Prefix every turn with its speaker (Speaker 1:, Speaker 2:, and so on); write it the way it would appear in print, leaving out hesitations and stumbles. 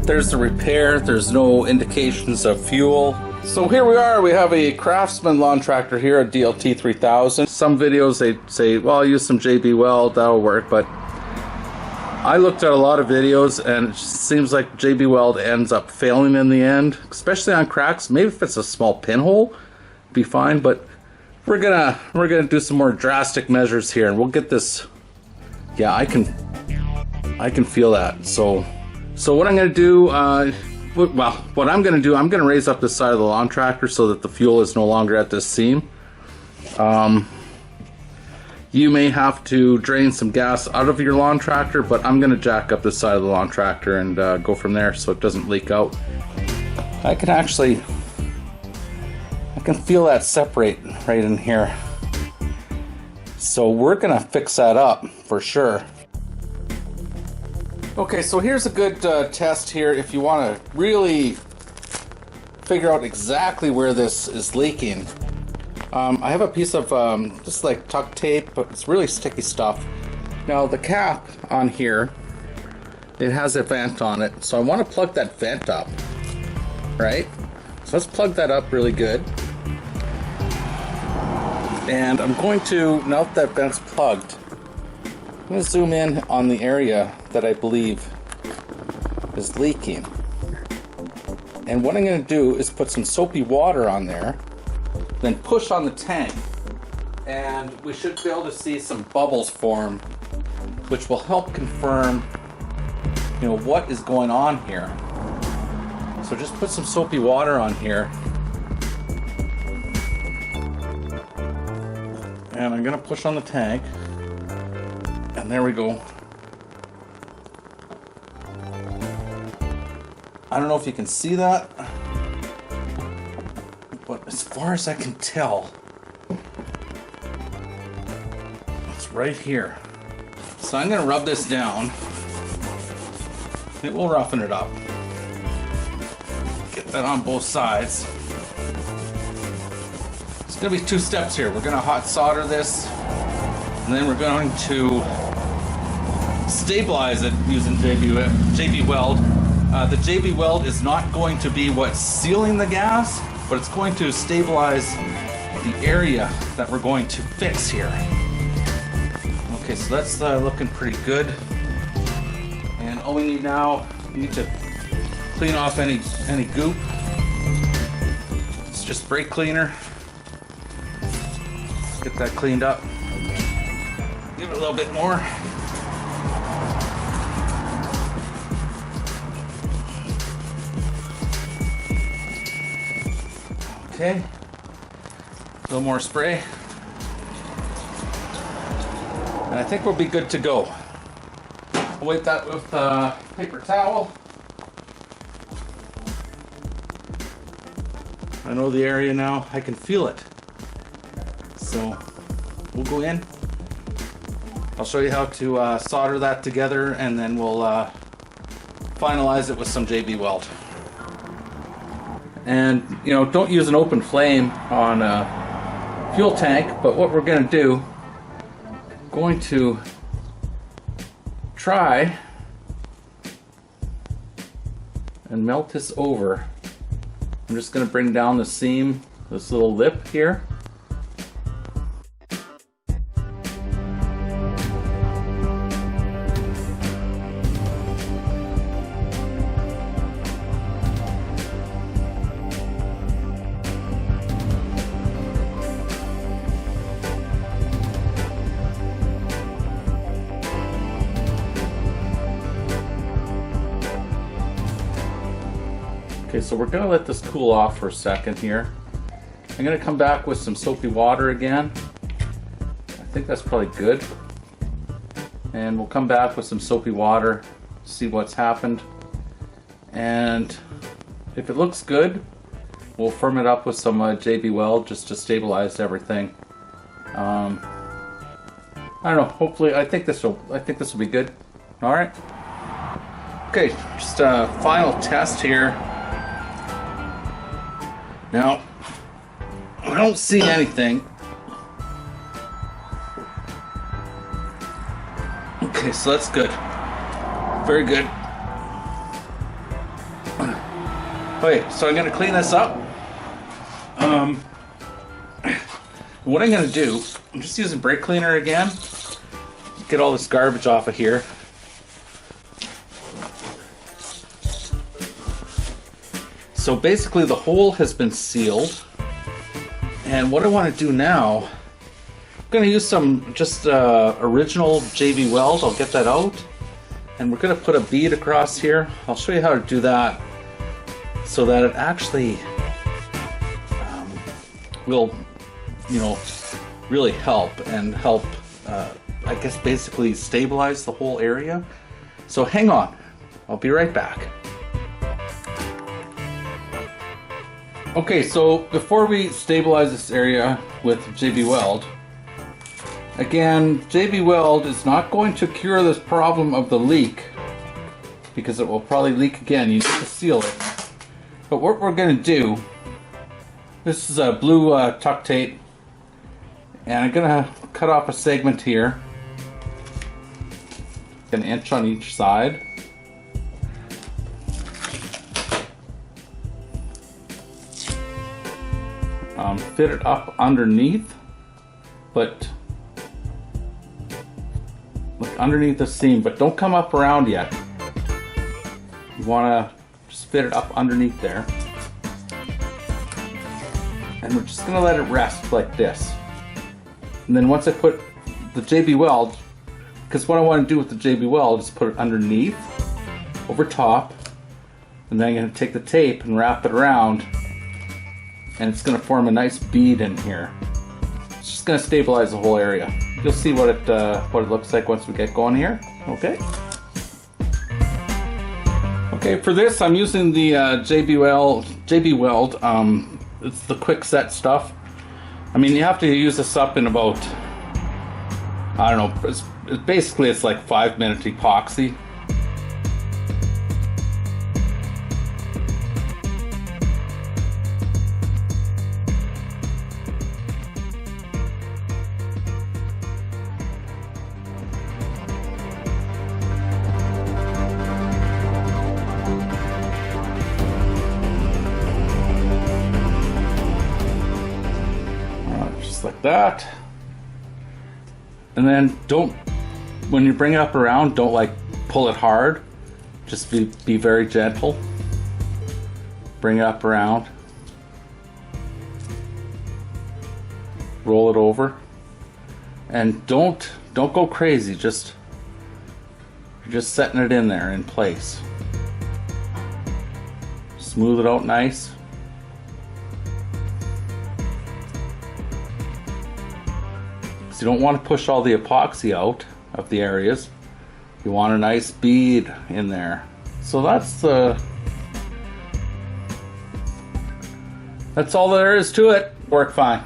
Speaker 1: There's the repair. There's no indications of fuel. So here we are. We have a Craftsman lawn tractor here, a DLT 3000. Some videos they say, well, I'll use some JB Weld, that'll work. But I looked at a lot of videos and it seems like JB Weld ends up failing in the end, especially on cracks. Maybe if it's a small pinhole, be fine. But we're gonna do some more drastic measures here, and we'll get this. Yeah, I can feel that. So what I'm gonna do, what I'm gonna do, I'm gonna raise up this side of the lawn tractor so that the fuel is no longer at this seam. You may have to drain some gas out of your lawn tractor, but I'm gonna jack up this side of the lawn tractor and go from there so it doesn't leak out. I can feel that separate right in here. So we're gonna fix that up for sure. Okay, so here's a good test here if you want to really figure out exactly where this is leaking. I have a piece of just like tuck tape, but it's really sticky stuff. Now the cap on here, it has a vent on it, so I want to plug that vent up, right? So let's plug that up really good. And I'm going to, now that vent's plugged, I'm going to zoom in on the area that I believe is leaking. And what I'm going to do is put some soapy water on there, then push on the tank. And we should be able to see some bubbles form, which will help confirm, what is going on here. So just put some soapy water on here. And I'm going to push on the tank. And there we go. I don't know if you can see that, but as far as I can tell, it's right here. So I'm going to rub this down. It will roughen it up. Get that on both sides. It's going to be 2 steps here. We're going to hot solder this, and then we're going to stabilize it using JB Weld. The JB Weld is not going to be what's sealing the gas, but it's going to stabilize the area that we're going to fix here. Okay, so that's looking pretty good. And all we need now, we need to clean off any goop. It's just brake cleaner. Get that cleaned up. Give it a little bit more. Okay, a little more spray, and I think we'll be good to go. I'll wipe that with a paper towel. I know the area now, I can feel it. So we'll go in. I'll show you how to solder that together, and then we'll finalize it with some JB Weld. And don't use an open flame on a fuel tank, but what we're going to do, I'm going to try and melt this over. I'm just going to bring down the seam, this little lip here. Okay, so we're gonna let this cool off for a second here. I'm gonna come back with some soapy water again. I think that's probably good. And we'll come back with some soapy water, see what's happened. And if it looks good, we'll firm it up with some JB Weld just to stabilize everything. I don't know, hopefully, I think this will be good. All right. Okay, just a final test here. Now, I don't see anything. Okay, so that's good. Very good. Okay, so I'm gonna clean this up. What I'm gonna do, I'm just using brake cleaner again. Get all this garbage off of here. So basically the hole has been sealed. And what I want to do now, I'm going to use some just original JB Weld. I'll get that out. And we're going to put a bead across here. I'll show you how to do that so that it actually will, you know, really help I guess basically stabilize the whole area. So hang on, I'll be right back. Okay, so before we stabilize this area with JB Weld, again, JB Weld is not going to cure this problem of the leak because it will probably leak again. You need to seal it. But what we're going to do, this is a blue tuck tape, and I'm going to cut off a segment here, 1 inch on each side. Fit it up underneath, but look underneath the seam, but don't come up around yet. You want to just fit it up underneath there. And we're just going to let it rest like this. And then once I put the JB Weld, because what I want to do with the JB Weld is put it underneath, over top, and then I'm going to take the tape and wrap it around, and it's going to form a nice bead in here. It's just going to stabilize the whole area. You'll see what it looks like once we get going here. Okay. Okay, for this I'm using the JB Weld. It's the quick set stuff. I mean, you have to use this up in about, I don't know, basically it's like 5-minute epoxy. Like that, and then when you bring it up around, don't like pull it hard, just be very gentle. Bring it up around, roll it over, and don't go crazy, you're just setting it in there in place. Smooth it out nice. So you don't want to push all the epoxy out of the areas. You want a nice bead in there. So that's all there is to it. Worked fine.